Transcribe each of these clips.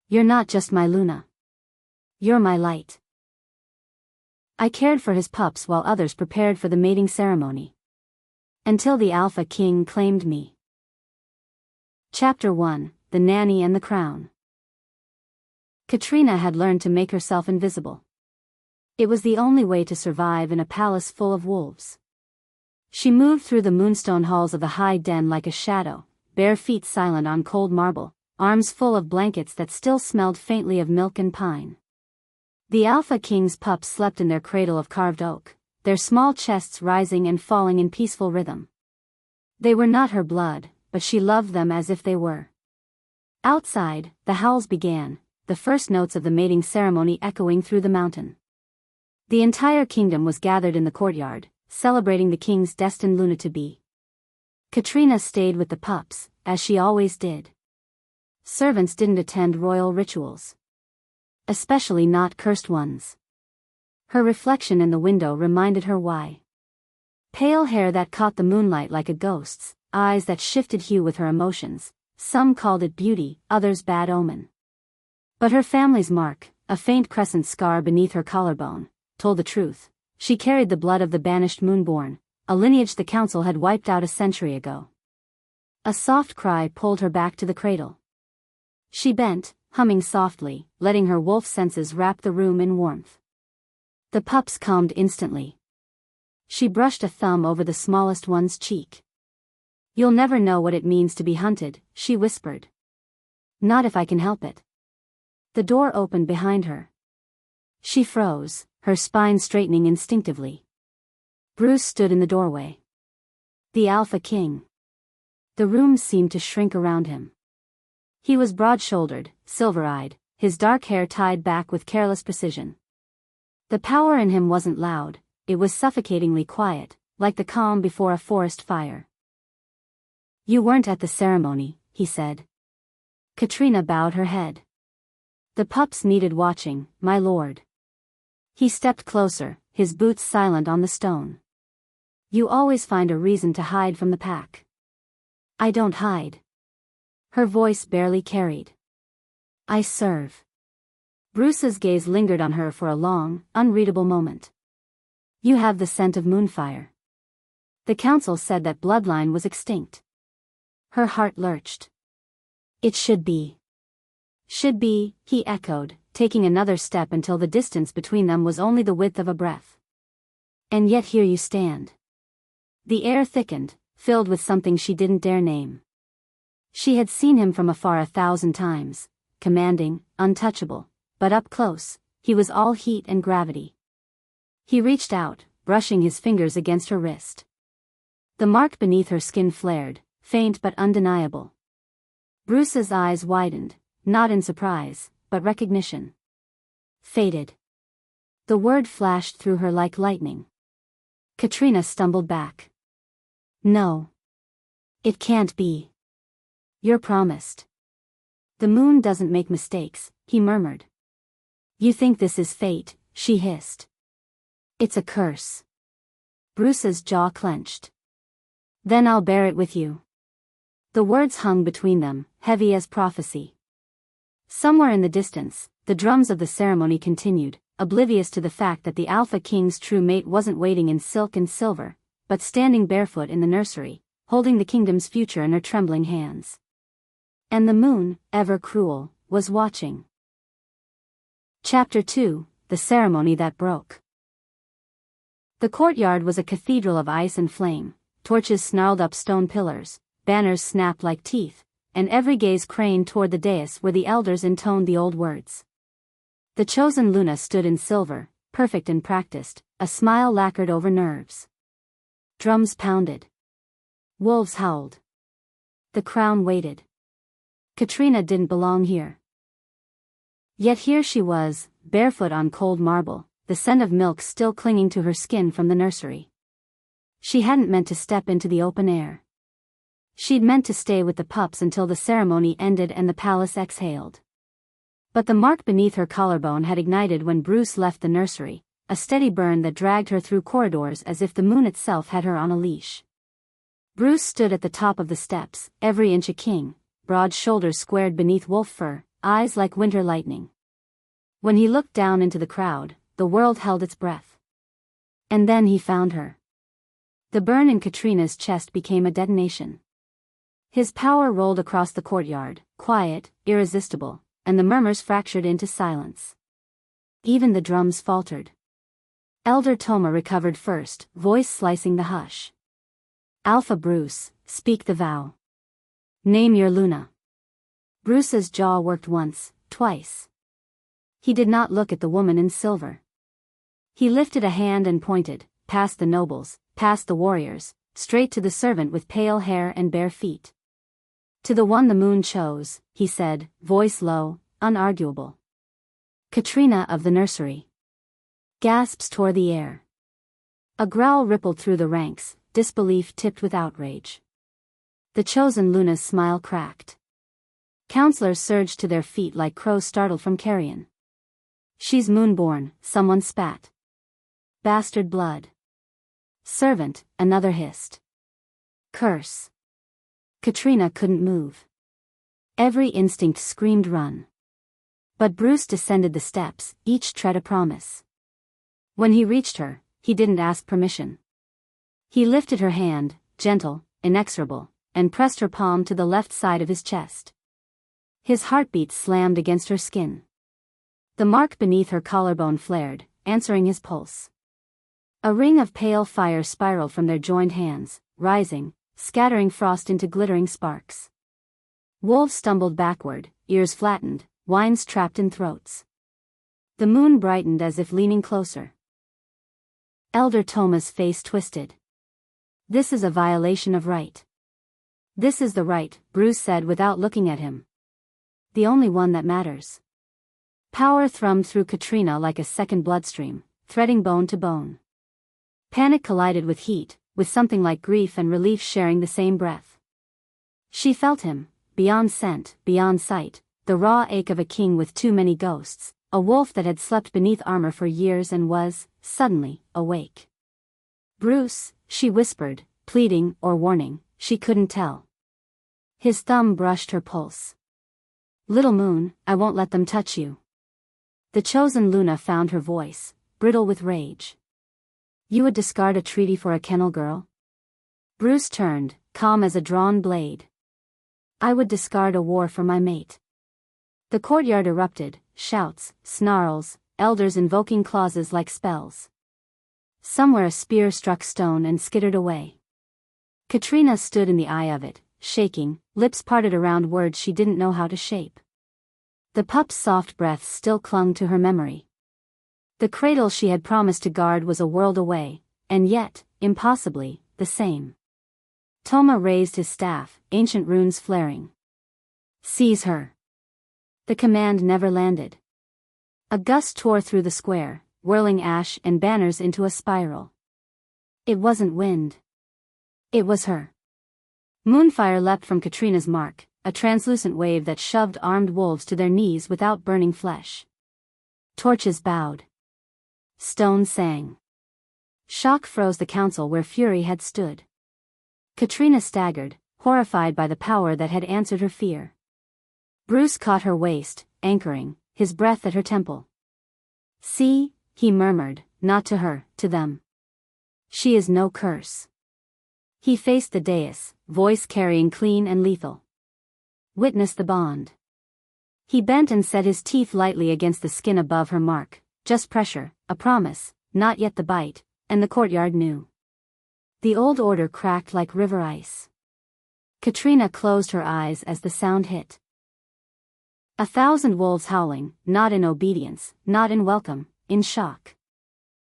You're not just my Luna. You're my light. I cared for his pups while others prepared for the mating ceremony. Until the Alpha King claimed me. Chapter 1, The Nanny and the Crown. Katrina had learned to make herself invisible. It was the only way to survive in a palace full of wolves. She moved through the moonstone halls of the high den like a shadow, bare feet silent on cold marble, arms full of blankets that still smelled faintly of milk and pine. The Alpha King's pups slept in their cradle of carved oak, their small chests rising and falling in peaceful rhythm. They were not her blood, but she loved them as if they were. Outside, the howls began, the first notes of the mating ceremony echoing through the mountain. The entire kingdom was gathered in the courtyard, celebrating the king's destined Luna to be. Katrina stayed with the pups, as she always did. Servants didn't attend royal rituals. Especially not cursed ones. Her reflection in the window reminded her why. Pale hair that caught the moonlight like a ghost's, eyes that shifted hue with her emotions, some called it beauty, others bad omen. But her family's mark, a faint crescent scar beneath her collarbone, told the truth. She carried the blood of the banished moonborn, a lineage the council had wiped out a century ago. A soft cry pulled her back to the cradle. She bent, humming softly, letting her wolf senses wrap the room in warmth. The pups calmed instantly. She brushed a thumb over the smallest one's cheek. "You'll never know what it means to be hunted," she whispered. "Not if I can help it." The door opened behind her. She froze, her spine straightening instinctively. Bruce stood in the doorway. The Alpha King. The room seemed to shrink around him. He was broad-shouldered, silver-eyed, his dark hair tied back with careless precision. The power in him wasn't loud, it was suffocatingly quiet, like the calm before a forest fire. "You weren't at the ceremony," he said. Katrina bowed her head. "The pups needed watching, my lord." He stepped closer, his boots silent on the stone. "You always find a reason to hide from the pack." "I don't hide." Her voice barely carried. "I serve." Bruce's gaze lingered on her for a long, unreadable moment. "You have the scent of moonfire." The council said that bloodline was extinct. Her heart lurched. "It should be." "Should be," he echoed, taking another step until the distance between them was only the width of a breath. "And yet here you stand." The air thickened, filled with something she didn't dare name. She had seen him from afar 1,000 times, commanding, untouchable, but up close, he was all heat and gravity. He reached out, brushing his fingers against her wrist. The mark beneath her skin flared, faint but undeniable. Bruce's eyes widened, not in surprise, but recognition. "Fated." The word flashed through her like lightning. Katrina stumbled back. "No. It can't be. You're promised." "The moon doesn't make mistakes," he murmured. "You think this is fate," she hissed. "It's a curse." Bruce's jaw clenched. "Then I'll bear it with you." The words hung between them, heavy as prophecy. Somewhere in the distance, the drums of the ceremony continued, oblivious to the fact that the Alpha King's true mate wasn't waiting in silk and silver, but standing barefoot in the nursery, holding the kingdom's future in her trembling hands. And the moon, ever cruel, was watching. Chapter 2, The Ceremony That Broke. The courtyard was a cathedral of ice and flame, torches snarled up stone pillars, banners snapped like teeth, and every gaze craned toward the dais where the elders intoned the old words. The chosen Luna stood in silver, perfect and practiced, a smile lacquered over nerves. Drums pounded. Wolves howled. The crown waited. Katrina didn't belong here. Yet here she was, barefoot on cold marble, the scent of milk still clinging to her skin from the nursery. She hadn't meant to step into the open air. She'd meant to stay with the pups until the ceremony ended and the palace exhaled. But the mark beneath her collarbone had ignited when Bruce left the nursery, a steady burn that dragged her through corridors as if the moon itself had her on a leash. Bruce stood at the top of the steps, every inch a king, broad shoulders squared beneath wolf fur, eyes like winter lightning. When he looked down into the crowd, the world held its breath. And then he found her. The burn in Katrina's chest became a detonation. His power rolled across the courtyard, quiet, irresistible, and the murmurs fractured into silence. Even the drums faltered. Elder Toma recovered first, voice slicing the hush. Alpha Bruce, speak the vow. Name your Luna. Bruce's jaw worked once, twice. He did not look at the woman in silver. He lifted a hand and pointed, past the nobles, past the warriors, straight to the servant with pale hair and bare feet. To the one the moon chose, he said, voice low, unarguable. Katrina of the nursery. Gasps tore the air. A growl rippled through the ranks, disbelief tipped with outrage. The chosen Luna's smile cracked. Counselors surged to their feet like crows startled from carrion. She's moonborn, someone spat. Bastard blood. Servant, another hissed. Curse. Katrina couldn't move. Every instinct screamed run. But Bruce descended the steps, each tread a promise. When he reached her, he didn't ask permission. He lifted her hand, gentle, inexorable, and pressed her palm to the left side of his chest. His heartbeat slammed against her skin. The mark beneath her collarbone flared, answering his pulse. A ring of pale fire spiraled from their joined hands, rising, scattering frost into glittering sparks. Wolves stumbled backward, ears flattened, whines trapped in throats. The moon brightened as if leaning closer. Elder Toma's face twisted. This is a violation of right. This is the right, Bruce said without looking at him. The only one that matters. Power thrummed through Katrina like a second bloodstream, threading bone to bone. Panic collided with heat, with something like grief and relief sharing the same breath. She felt him, beyond scent, beyond sight, the raw ache of a king with too many ghosts, a wolf that had slept beneath armor for years and was, suddenly, awake. Bruce, she whispered, pleading or warning, she couldn't tell. His thumb brushed her pulse. Little moon, I won't let them touch you. The chosen Luna found her voice, brittle with rage. You would discard a treaty for a kennel girl? Bruce turned, calm as a drawn blade. I would discard a war for my mate. The courtyard erupted, shouts, snarls, elders invoking clauses like spells. Somewhere a spear struck stone and skittered away. Katrina stood in the eye of it, shaking, lips parted around words she didn't know how to shape. The pup's soft breath still clung to her memory. The cradle she had promised to guard was a world away, and yet, impossibly, the same. Toma raised his staff, ancient runes flaring. Seize her. The command never landed. A gust tore through the square, whirling ash and banners into a spiral. It wasn't wind. It was her. Moonfire leapt from Katrina's mark, a translucent wave that shoved armed wolves to their knees without burning flesh. Torches bowed. Stones sang. Shock froze the council where fury had stood. Katrina staggered, horrified by the power that had answered her fear. Bruce caught her waist, anchoring, his breath at her temple. See, he murmured, not to her, to them. She is no curse. He faced the dais, voice carrying clean and lethal. Witness the bond. He bent and set his teeth lightly against the skin above her mark, just pressure, a promise, not yet the bite, and the courtyard knew. The old order cracked like river ice. Katrina closed her eyes as the sound hit. 1,000 wolves howling, not in obedience, not in welcome, in shock.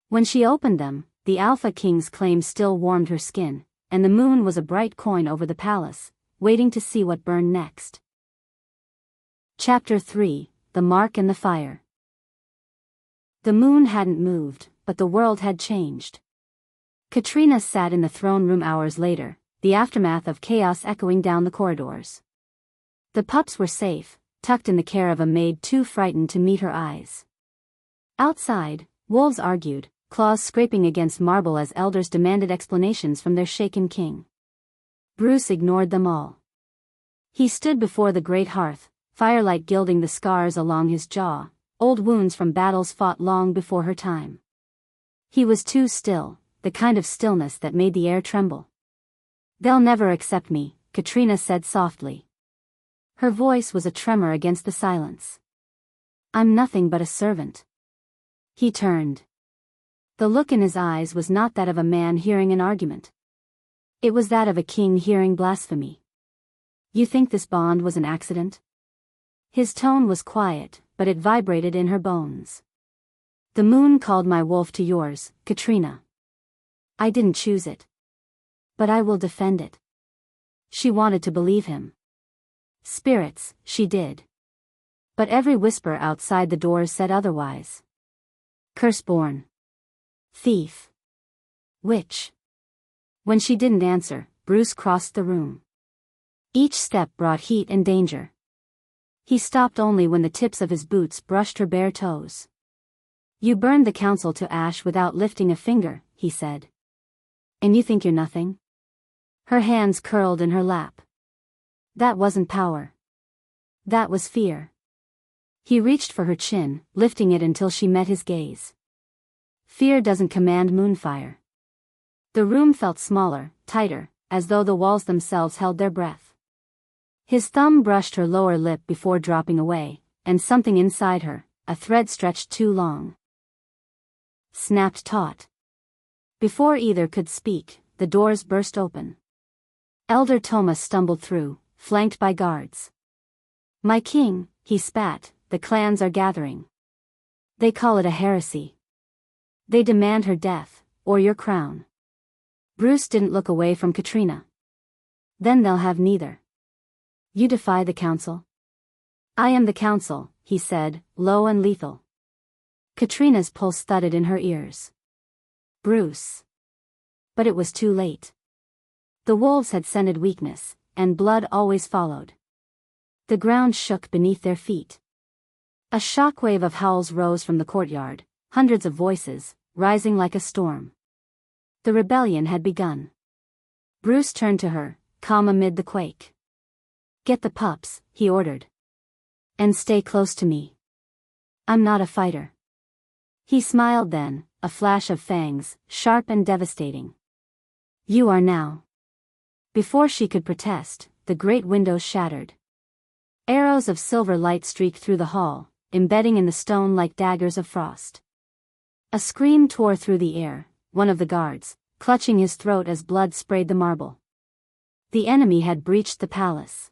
When she opened them, the Alpha King's claim still warmed her skin, and the moon was a bright coin over the palace, waiting to see what burned next. Chapter 3, The Mark and the Fire. The moon hadn't moved, but the world had changed. Katrina sat in the throne room hours later, the aftermath of chaos echoing down the corridors. The pups were safe, tucked in the care of a maid too frightened to meet her eyes. Outside, wolves argued, claws scraping against marble as elders demanded explanations from their shaken king. Bruce ignored them all. He stood before the great hearth, firelight gilding the scars along his jaw, old wounds from battles fought long before her time. He was too still, the kind of stillness that made the air tremble. "They'll never accept me," Katrina said softly. Her voice was a tremor against the silence. "I'm nothing but a servant." He turned. The look in his eyes was not that of a man hearing an argument. It was that of a king hearing blasphemy. "You think this bond was an accident?" His tone was quiet, but it vibrated in her bones. "The moon called my wolf to yours, Katrina. I didn't choose it. But I will defend it." She wanted to believe him. Spirits, she did. But every whisper outside the doors said otherwise. Curse-born. Thief. Witch. When she didn't answer, Bruce crossed the room. Each step brought heat and danger. He stopped only when the tips of his boots brushed her bare toes. "You burned the council to ash without lifting a finger," he said. "And you think you're nothing?" Her hands curled in her lap. That wasn't power. That was fear. He reached for her chin, lifting it until she met his gaze. "Fear doesn't command moonfire." The room felt smaller, tighter, as though the walls themselves held their breath. His thumb brushed her lower lip before dropping away, and something inside her, a thread stretched too long, snapped taut. Before either could speak, the doors burst open. Elder Thomas stumbled through, flanked by guards. "My king," he spat, "the clans are gathering. They call it a heresy. They demand her death, or your crown." Bruce didn't look away from Katrina. "Then they'll have neither. You defy the council?" "I am the council," he said, low and lethal. Katrina's pulse thudded in her ears. Bruce. But it was too late. The wolves had scented weakness, and blood always followed. The ground shook beneath their feet. A shockwave of howls rose from the courtyard, hundreds of voices, rising like a storm. The rebellion had begun. Bruce turned to her, calm amid the quake. "Get the pups," he ordered. "And stay close to me. I'm not a fighter." He smiled then, a flash of fangs, sharp and devastating. "You are now." Before she could protest, the great windows shattered. Arrows of silver light streaked through the hall, embedding in the stone like daggers of frost. A scream tore through the air, one of the guards, clutching his throat as blood sprayed the marble. The enemy had breached the palace.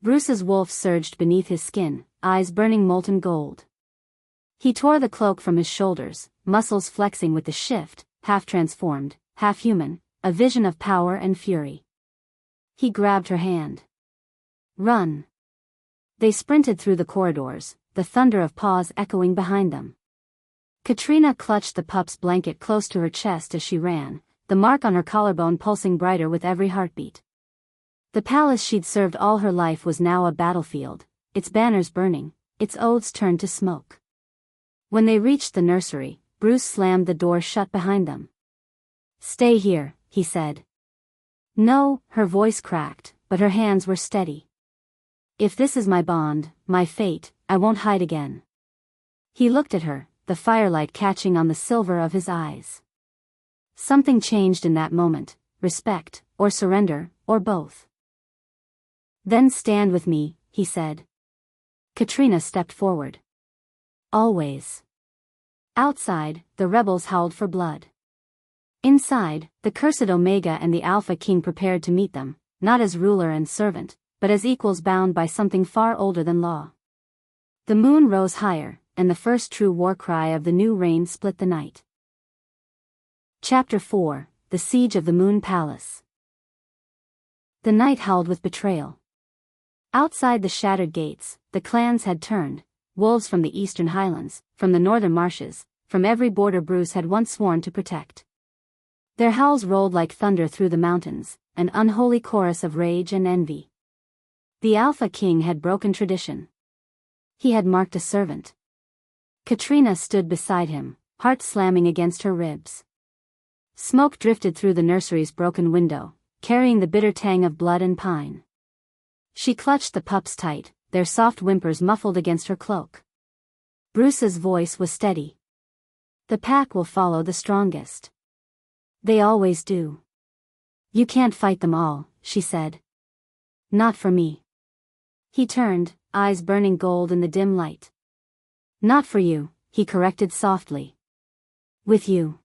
Bruce's wolf surged beneath his skin, eyes burning molten gold. He tore the cloak from his shoulders, muscles flexing with the shift, half transformed, half human, a vision of power and fury. He grabbed her hand. "Run." They sprinted through the corridors, the thunder of paws echoing behind them. Katrina clutched the pup's blanket close to her chest as she ran, the mark on her collarbone pulsing brighter with every heartbeat. The palace she'd served all her life was now a battlefield, its banners burning, its oaths turned to smoke. When they reached the nursery, Bruce slammed the door shut behind them. "Stay here," he said. "No," her voice cracked, but her hands were steady. "If this is my bond, my fate, I won't hide again." He looked at her, the firelight catching on the silver of his eyes. Something changed in that moment, respect, or surrender, or both. "Then stand with me," he said. Katrina stepped forward. "Always." Outside, the rebels howled for blood. Inside, the cursed Omega and the Alpha King prepared to meet them, not as ruler and servant, but as equals bound by something far older than law. The moon rose higher, and the first true war cry of the new reign split the night. Chapter 4: The Siege of the Moon Palace. The night howled with betrayal. Outside the shattered gates, the clans had turned, wolves from the eastern highlands, from the northern marshes, from every border Bruce had once sworn to protect. Their howls rolled like thunder through the mountains, an unholy chorus of rage and envy. The Alpha King had broken tradition. He had marked a servant. Katrina stood beside him, heart slamming against her ribs. Smoke drifted through the nursery's broken window, carrying the bitter tang of blood and pine. She clutched the pups tight, their soft whimpers muffled against her cloak. Bruce's voice was steady. "The pack will follow the strongest. They always do. You can't fight them all," she said. "Not for me." He turned, eyes burning gold in the dim light. "Not for you," he corrected softly. "With you."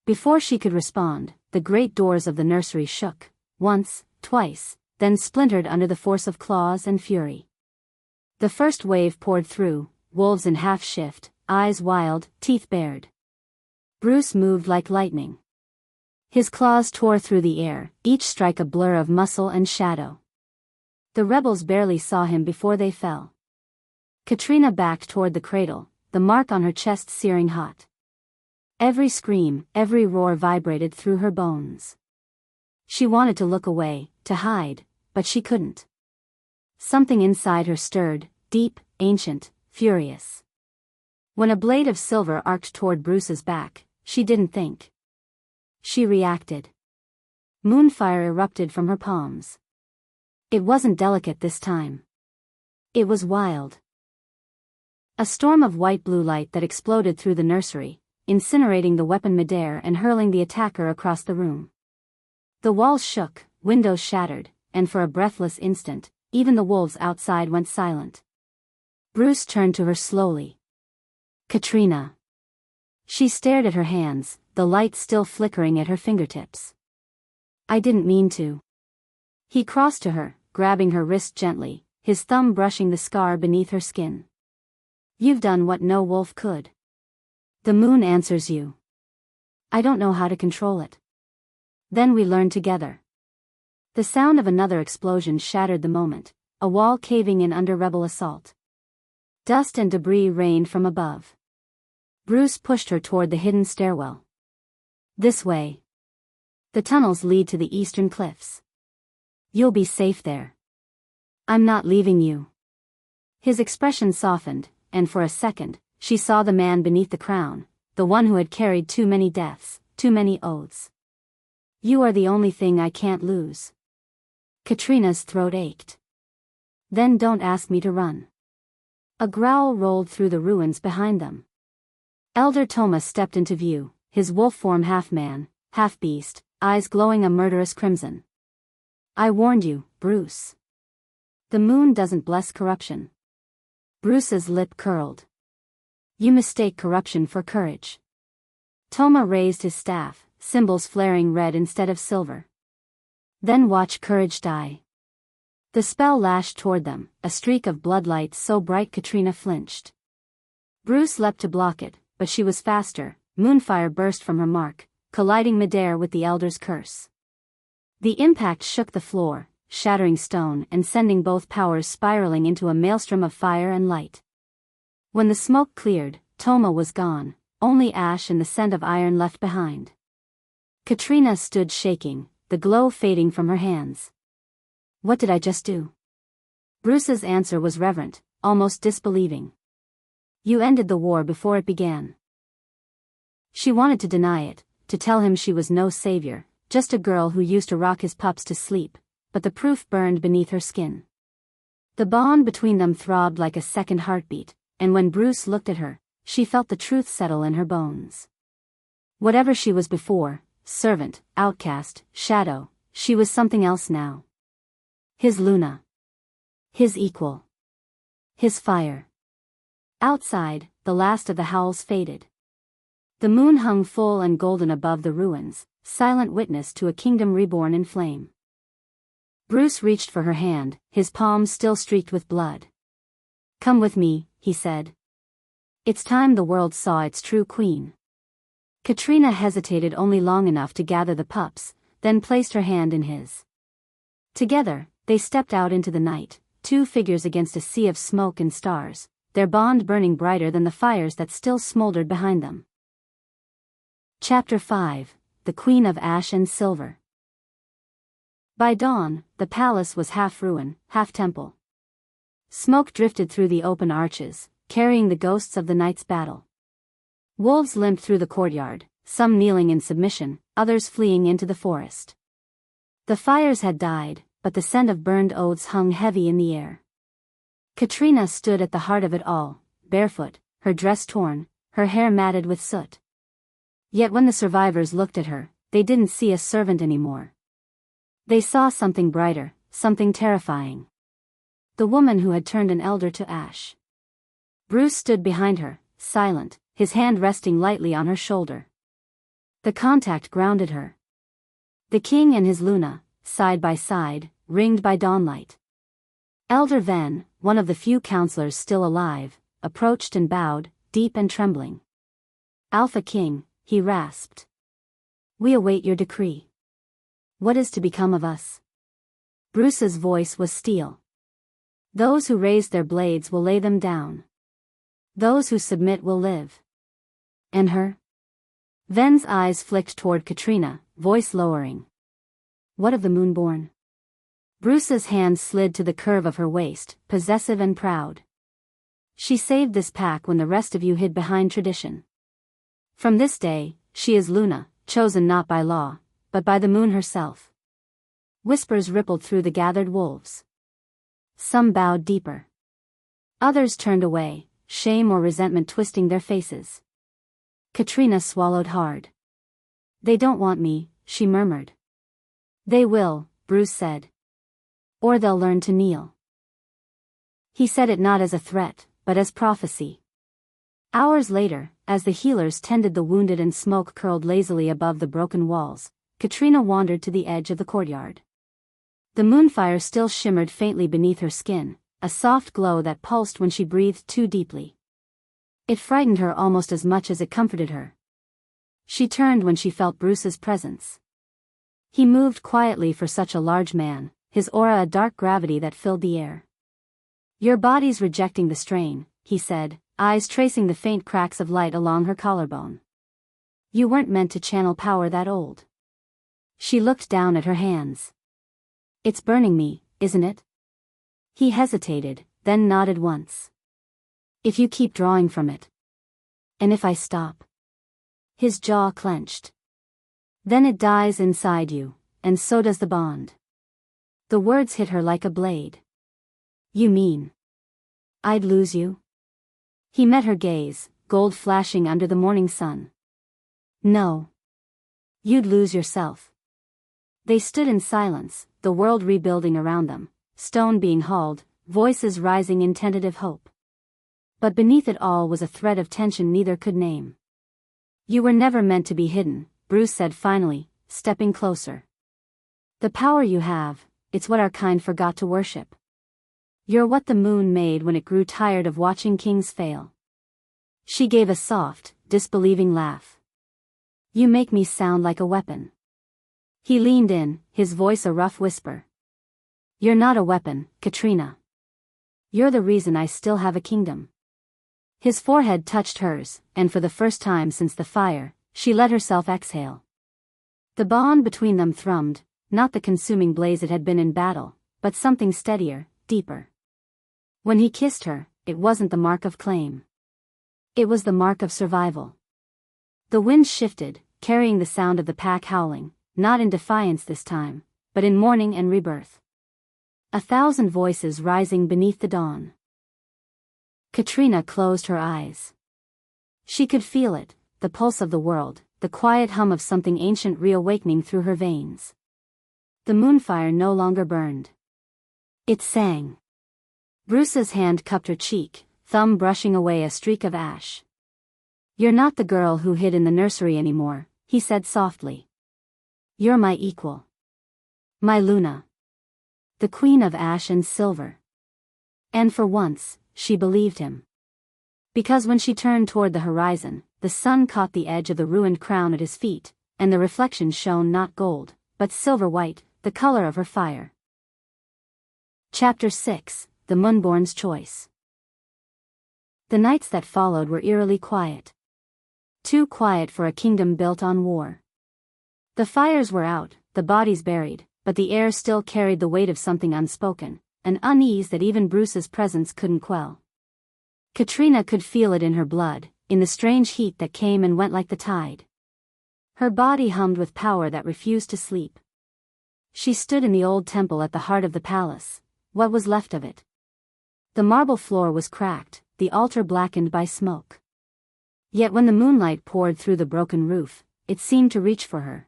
Before she could respond, the great doors of the nursery shook, once, twice, then splintered under the force of claws and fury. The first wave poured through, wolves in half shift, eyes wild, teeth bared. Bruce moved like lightning. His claws tore through the air, each strike a blur of muscle and shadow. The rebels barely saw him before they fell. Katrina backed toward the cradle, the mark on her chest searing hot. Every scream, every roar vibrated through her bones. She wanted to look away, to hide, but she couldn't. Something inside her stirred, deep, ancient, furious. When a blade of silver arced toward Bruce's back, she didn't think. She reacted. Moonfire erupted from her palms. It wasn't delicate this time. It was wild. A storm of white-blue light that exploded through the nursery, incinerating the weapon midair and hurling the attacker across the room. The walls shook, windows shattered, and for a breathless instant, even the wolves outside went silent. Bruce turned to her slowly. "Katrina." She stared at her hands, the light still flickering at her fingertips. "I didn't mean to." He crossed to her, grabbing her wrist gently, his thumb brushing the scar beneath her skin. "You've done what no wolf could. The moon answers you. I don't know how to control it." Then we learned together. The sound of another explosion shattered the moment, a wall caving in under rebel assault. Dust and debris rained from above. Bruce pushed her toward the hidden stairwell. "This way. The tunnels lead to the eastern cliffs. You'll be safe there. I'm not leaving you." His expression softened, and for a second, she saw the man beneath the crown, the one who had carried too many deaths, too many oaths. "You are the only thing I can't lose." Katrina's throat ached. "Then don't ask me to run." A growl rolled through the ruins behind them. Elder Thomas stepped into view, his wolf form half man, half beast, eyes glowing a murderous crimson. "I warned you, Bruce. The moon doesn't bless corruption." Bruce's lip curled. "You mistake corruption for courage." Toma raised his staff, symbols flaring red instead of silver. "Then watch courage die." The spell lashed toward them, a streak of bloodlight so bright Katrina flinched. Bruce leapt to block it, but she was faster. Moonfire burst from her mark, colliding midair with the Elder's curse. The impact shook the floor, shattering stone and sending both powers spiraling into a maelstrom of fire and light. When the smoke cleared, Toma was gone, only ash and the scent of iron left behind. Katrina stood shaking, the glow fading from her hands. "What did I just do?" Bruce's answer was reverent, almost disbelieving. "You ended the war before it began." She wanted to deny it, to tell him she was no savior, just a girl who used to rock his pups to sleep, but the proof burned beneath her skin. The bond between them throbbed like a second heartbeat, and when Bruce looked at her, she felt the truth settle in her bones. Whatever she was before, servant, outcast, shadow, she was something else now. His Luna. His equal. His fire. Outside, the last of the howls faded. The moon hung full and golden above the ruins, silent witness to a kingdom reborn in flame. Bruce reached for her hand, his palms still streaked with blood. "Come with me," he said. "It's time the world saw its true queen." Katrina hesitated only long enough to gather the pups, then placed her hand in his. Together, they stepped out into the night, two figures against a sea of smoke and stars, their bond burning brighter than the fires that still smoldered behind them. Chapter 5, The Queen of Ash and Silver. By dawn, the palace was half ruin, half temple. Smoke drifted through the open arches, carrying the ghosts of the night's battle. Wolves limped through the courtyard, some kneeling in submission, others fleeing into the forest. The fires had died, but the scent of burned oaths hung heavy in the air. Katrina stood at the heart of it all, barefoot, her dress torn, her hair matted with soot. Yet when the survivors looked at her, they didn't see a servant anymore. They saw something brighter, something terrifying. The woman who had turned an elder to ash. Bruce stood behind her, silent, his hand resting lightly on her shoulder. The contact grounded her. The king and his Luna, side by side, ringed by dawnlight. Elder Ven, one of the few counselors still alive, approached and bowed, deep and trembling. Alpha King, he rasped. We await your decree. What is to become of us? Bruce's voice was steel. Those who raise their blades will lay them down. Those who submit will live. And her? Ven's eyes flicked toward Katrina, voice lowering. What of the Moonborn? Bruce's hand slid to the curve of her waist, possessive and proud. She saved this pack when the rest of you hid behind tradition. From this day, she is Luna, chosen not by law, but by the moon herself. Whispers rippled through the gathered wolves. Some bowed deeper. Others turned away, shame or resentment twisting their faces. Katrina swallowed hard. They don't want me, she murmured. They will, Bruce said. Or they'll learn to kneel. He said it not as a threat, but as prophecy. Hours later, as the healers tended the wounded and smoke curled lazily above the broken walls, Katrina wandered to the edge of the courtyard. The moonfire still shimmered faintly beneath her skin, a soft glow that pulsed when she breathed too deeply. It frightened her almost as much as it comforted her. She turned when she felt Bruce's presence. He moved quietly for such a large man, his aura a dark gravity that filled the air. Your body's rejecting the strain, he said, eyes tracing the faint cracks of light along her collarbone. You weren't meant to channel power that old. She looked down at her hands. It's burning me, isn't it? He hesitated, then nodded once. If you keep drawing from it. And if I stop? His jaw clenched. Then it dies inside you, and so does the bond. The words hit her like a blade. You mean? I'd lose you? He met her gaze, gold flashing under the morning sun. No. You'd lose yourself. They stood in silence, the world rebuilding around them, stone being hauled, voices rising in tentative hope. But beneath it all was a thread of tension neither could name. You were never meant to be hidden, Bruce said finally, stepping closer. The power you have, it's what our kind forgot to worship. You're what the moon made when it grew tired of watching kings fail. She gave a soft, disbelieving laugh. You make me sound like a weapon. He leaned in, his voice a rough whisper. You're not a weapon, Katrina. You're the reason I still have a kingdom. His forehead touched hers, and for the first time since the fire, she let herself exhale. The bond between them thrummed, not the consuming blaze it had been in battle, but something steadier, deeper. When he kissed her, it wasn't the mark of claim. It was the mark of survival. The wind shifted, carrying the sound of the pack howling, not in defiance this time, but in mourning and rebirth. 1,000 voices rising beneath the dawn. Katrina closed her eyes. She could feel it, the pulse of the world, the quiet hum of something ancient reawakening through her veins. The moonfire no longer burned. It sang. Bruce's hand cupped her cheek, thumb brushing away a streak of ash. You're not the girl who hid in the nursery anymore, he said softly. You're my equal. My Luna. The queen of ash and silver. And for once, she believed him. Because when she turned toward the horizon, the sun caught the edge of the ruined crown at his feet, and the reflection shone not gold, but silver white, the color of her fire. Chapter 6, The Moonborn's Choice. The nights that followed were eerily quiet. Too quiet for a kingdom built on war. The fires were out, the bodies buried, but the air still carried the weight of something unspoken, an unease that even Bruce's presence couldn't quell. Katrina could feel it in her blood, in the strange heat that came and went like the tide. Her body hummed with power that refused to sleep. She stood in the old temple at the heart of the palace, what was left of it. The marble floor was cracked, the altar blackened by smoke. Yet when the moonlight poured through the broken roof, it seemed to reach for her.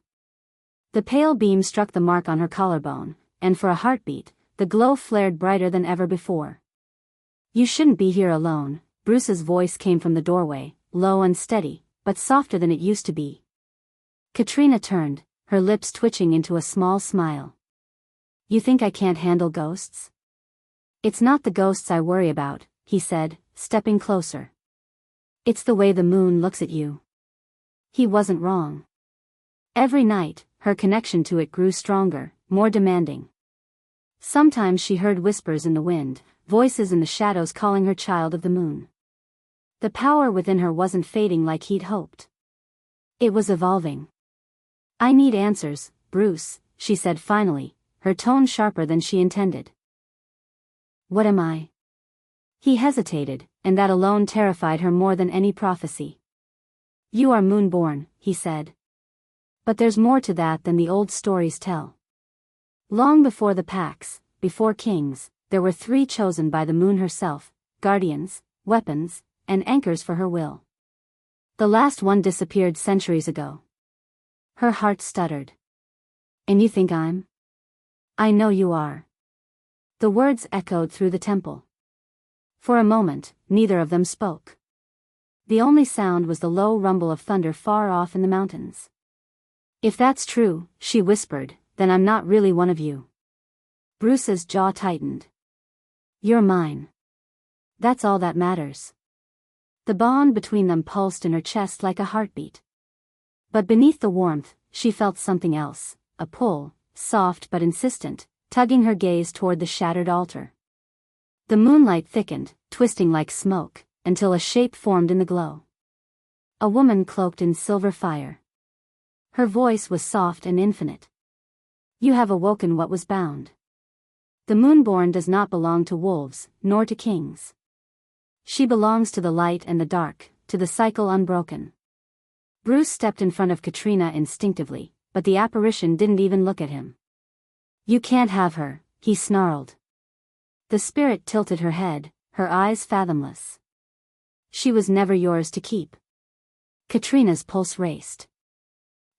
The pale beam struck the mark on her collarbone, and for a heartbeat, the glow flared brighter than ever before. "You shouldn't be here alone," Bruce's voice came from the doorway, low and steady, but softer than it used to be. Katrina turned, her lips twitching into a small smile. "You think I can't handle ghosts?" "It's not the ghosts I worry about," he said, stepping closer. "It's the way the moon looks at you." He wasn't wrong. Every night, her connection to it grew stronger, more demanding. Sometimes she heard whispers in the wind, voices in the shadows calling her child of the moon. The power within her wasn't fading like he'd hoped. It was evolving. "I need answers, Bruce," she said finally, her tone sharper than she intended. "What am I?" He hesitated, and that alone terrified her more than any prophecy. "You are moonborn," he said. "But there's more to that than the old stories tell. Long before the Pax, before kings, there were 3 chosen by the moon herself, guardians, weapons, and anchors for her will. The last one disappeared centuries ago." Her heart stuttered. "And you think I'm?" "I know you are." The words echoed through the temple. For a moment, neither of them spoke. The only sound was the low rumble of thunder far off in the mountains. "If that's true," she whispered, "then I'm not really one of you." Bruce's jaw tightened. "You're mine. That's all that matters." The bond between them pulsed in her chest like a heartbeat. But beneath the warmth, she felt something else, a pull, soft but insistent, tugging her gaze toward the shattered altar. The moonlight thickened, twisting like smoke, until a shape formed in the glow. A woman cloaked in silver fire. Her voice was soft and infinite. "You have awoken what was bound. The moonborn does not belong to wolves, nor to kings. She belongs to the light and the dark, to the cycle unbroken." Bruce stepped in front of Katrina instinctively, but the apparition didn't even look at him. "You can't have her," he snarled. The spirit tilted her head, her eyes fathomless. "She was never yours to keep." Katrina's pulse raced.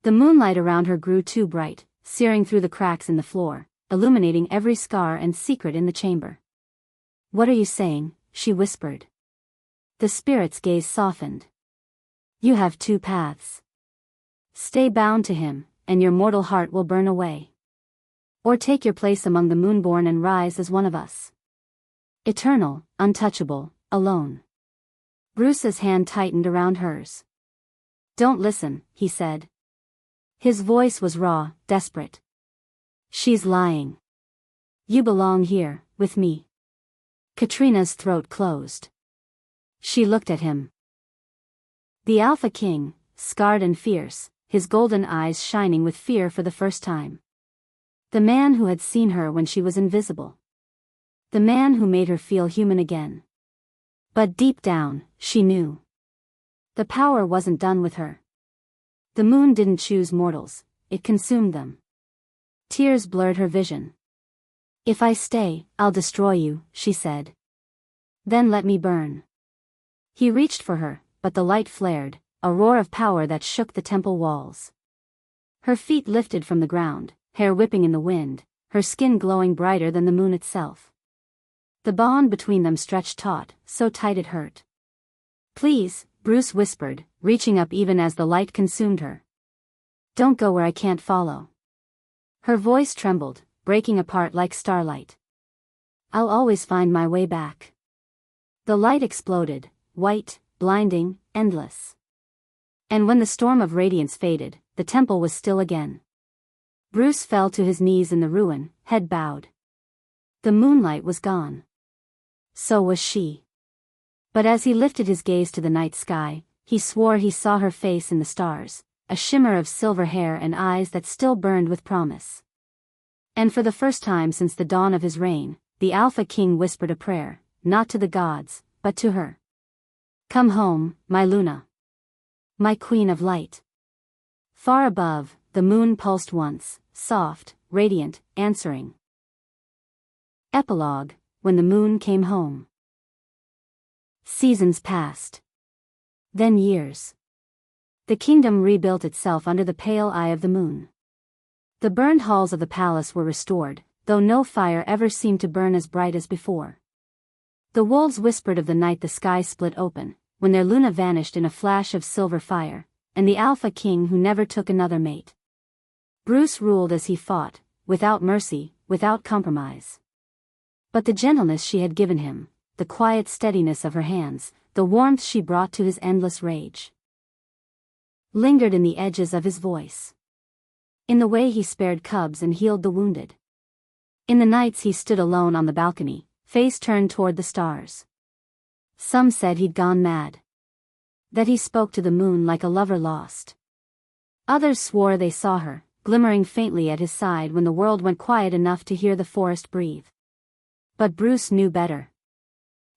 The moonlight around her grew too bright, searing through the cracks in the floor, illuminating every scar and secret in the chamber. "What are you saying?" she whispered. The spirit's gaze softened. "You have 2 paths. Stay bound to him, and your mortal heart will burn away. Or take your place among the moonborn and rise as one of us. Eternal, untouchable, alone." Bruce's hand tightened around hers. "Don't listen," he said. His voice was raw, desperate. "She's lying. You belong here, with me." Katrina's throat closed. She looked at him. The Alpha King, scarred and fierce, his golden eyes shining with fear for the first time. The man who had seen her when she was invisible. The man who made her feel human again. But deep down, she knew. The power wasn't done with her. The moon didn't choose mortals, it consumed them. Tears blurred her vision. "If I stay, I'll destroy you," she said. "Then let me burn." He reached for her, but the light flared, a roar of power that shook the temple walls. Her feet lifted from the ground, hair whipping in the wind, her skin glowing brighter than the moon itself. The bond between them stretched taut, so tight it hurt. "Please," Bruce whispered, reaching up even as the light consumed her. "Don't go where I can't follow." Her voice trembled, breaking apart like starlight. "I'll always find my way back." The light exploded, white, blinding, endless. And when the storm of radiance faded, the temple was still again. Bruce fell to his knees in the ruin, head bowed. The moonlight was gone. So was she. But as he lifted his gaze to the night sky, he swore he saw her face in the stars, a shimmer of silver hair and eyes that still burned with promise. And for the first time since the dawn of his reign, the Alpha King whispered a prayer, not to the gods, but to her. "Come home, my Luna. My Queen of Light." Far above, the moon pulsed once, soft, radiant, answering. Epilogue, when the moon came home. Seasons passed. Then years. The kingdom rebuilt itself under the pale eye of the moon. The burned halls of the palace were restored, though no fire ever seemed to burn as bright as before. The wolves whispered of the night the sky split open, when their Luna vanished in a flash of silver fire, and the Alpha King who never took another mate. Bruce ruled as he fought, without mercy, without compromise. But the gentleness she had given him, the quiet steadiness of her hands, the warmth she brought to his endless rage, lingered in the edges of his voice. In the way he spared cubs and healed the wounded. In the nights he stood alone on the balcony, face turned toward the stars. Some said he'd gone mad. That he spoke to the moon like a lover lost. Others swore they saw her, glimmering faintly at his side when the world went quiet enough to hear the forest breathe. But Bruce knew better.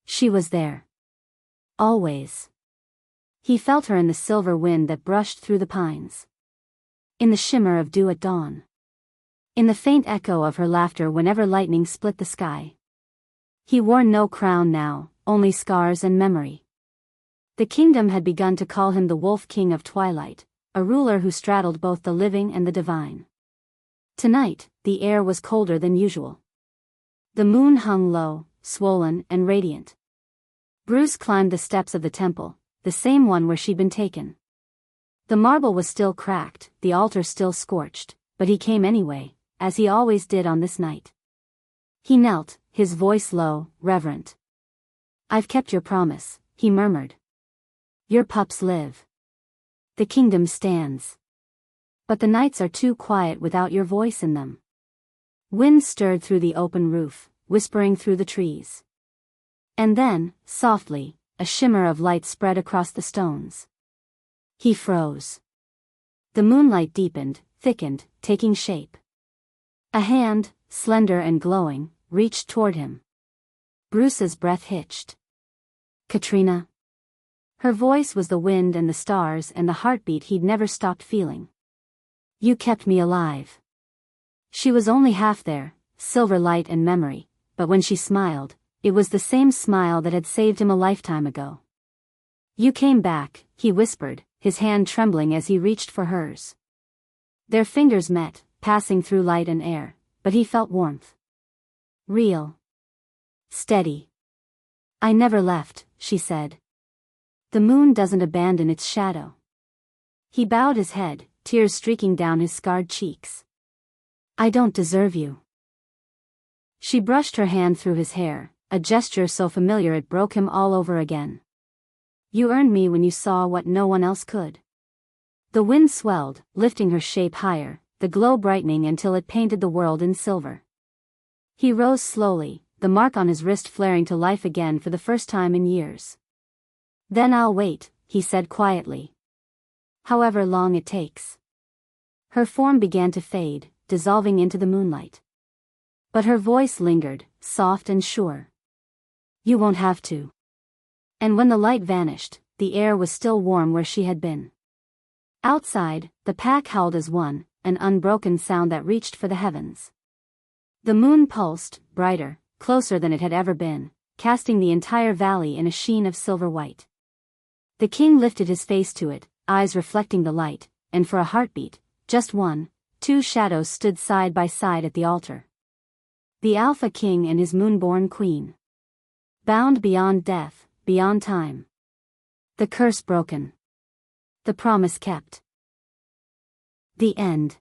She was there. Always. He felt her in the silver wind that brushed through the pines. In the shimmer of dew at dawn. In the faint echo of her laughter whenever lightning split the sky. He wore no crown now, only scars and memory. The kingdom had begun to call him the Wolf King of Twilight, a ruler who straddled both the living and the divine. Tonight, the air was colder than usual. The moon hung low, swollen and radiant. Bruce climbed the steps of the temple, the same one where she'd been taken. The marble was still cracked, the altar still scorched, but he came anyway, as he always did on this night. He knelt, his voice low, reverent. "I've kept your promise," he murmured. "Your pups live. The kingdom stands. But the nights are too quiet without your voice in them." Wind stirred through the open roof, whispering through the trees. And then, softly, a shimmer of light spread across the stones. He froze. The moonlight deepened, thickened, taking shape. A hand, slender and glowing, reached toward him. Bruce's breath hitched. "Katrina." Her voice was the wind and the stars and the heartbeat he'd never stopped feeling. "You kept me alive." She was only half there, silver light and memory, but when she smiled, it was the same smile that had saved him a lifetime ago. "You came back," he whispered, his hand trembling as he reached for hers. Their fingers met, passing through light and air, but he felt warmth. Real. Steady. "I never left," she said. "The moon doesn't abandon its shadow." He bowed his head, tears streaking down his scarred cheeks. "I don't deserve you." She brushed her hand through his hair, a gesture so familiar it broke him all over again. "You earned me when you saw what no one else could." The wind swelled, lifting her shape higher, the glow brightening until it painted the world in silver. He rose slowly, the mark on his wrist flaring to life again for the first time in years. "Then I'll wait," he said quietly. "However long it takes." Her form began to fade, dissolving into the moonlight. But her voice lingered, soft and sure. "You won't have to." And when the light vanished, the air was still warm where she had been. Outside, the pack howled as one, an unbroken sound that reached for the heavens. The moon pulsed, brighter, closer than it had ever been, casting the entire valley in a sheen of silver white. The king lifted his face to it, eyes reflecting the light, and for a heartbeat, just one, two shadows stood side by side at the altar. The Alpha King and his moonborn queen. Bound beyond death, beyond time. The curse broken. The promise kept. The end.